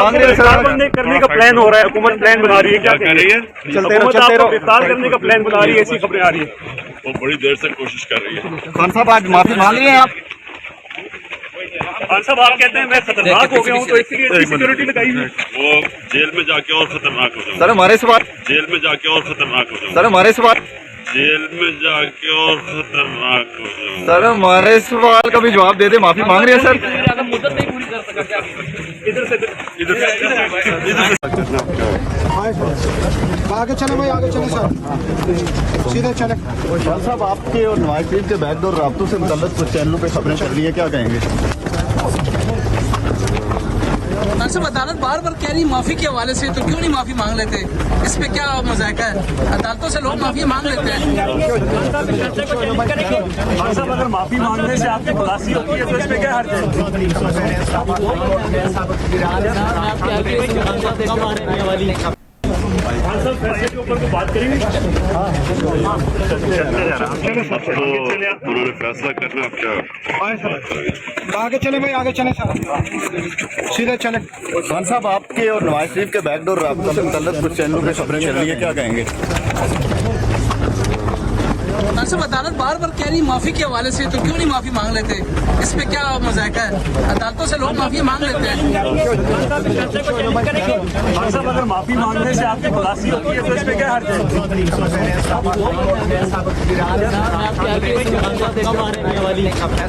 मांग रही है सर। करने का प्लान हो रहा है, हुकूमत प्लान बना रही है, क्या कह रही है? चलते रहो। गिरफ्तार करने का प्लान बना रही है, ऐसी खबरें आ रही है। वो बड़ी देर से कोशिश कर रही है। खान साहब आज माफी मांग रही हैं आप? खान साहब आप कहते हैं मैं खतरनाक हो गया हूँ, तो इसलिए सिक्योरिटी लगाई हुई। वो जेल में जाके और खतरनाक हो जाऊंगा। सर हमारे सवाल, जेल में जाके और खतरनाक हो जाऊंगा। सर हमारे सवाल, जेल में जाके और खतरनाक हो जाऊंगा। सर हमारे सवाल का भी जवाब दे दे। माफी मांग रही है सर। इधर से आगे चले भाई, आगे चले सर, सीधे चले। खान साहब आपके और नवाज शरीफ के बैकडोर राब्तों से मुतल्लिक कुछ चैनलों पे खबरें चल रही है, क्या कहेंगे? साहब अदालत बार बार कह रही माफी के हवाले से, तो क्यों नहीं माफी मांग लेते? इस पे क्या मजाक है? अदालतों से लोग माफी मांग लेते हैं। खान साहब अगर माफी मांगने से आपकी खुलासी होती है तो इस पे क्या हर्ज है? खान साहब फैसले के ऊपर तो बात करेंगे। उन्होंने फैसला करना, अब क्या आगे चले भाई, आगे चले सर, सीधे चले। खान साहब आपके और नवाज शरीफ के बैकडोर राब्तों से मुतल्लिक कुछ चैनलों पे खबरें चल रही है, क्या कहेंगे? साहब अदालत बार बार कह रही माफी के हवाले से, तो क्यों नहीं माफी मांग लेते? इस पे क्या मजाक है? अदालतों से लोग माफी मांग लेते हैं। खान साहब अगर माफी मांगने से आपकी खुलासी होती है तो इस पे क्या हर्ज है?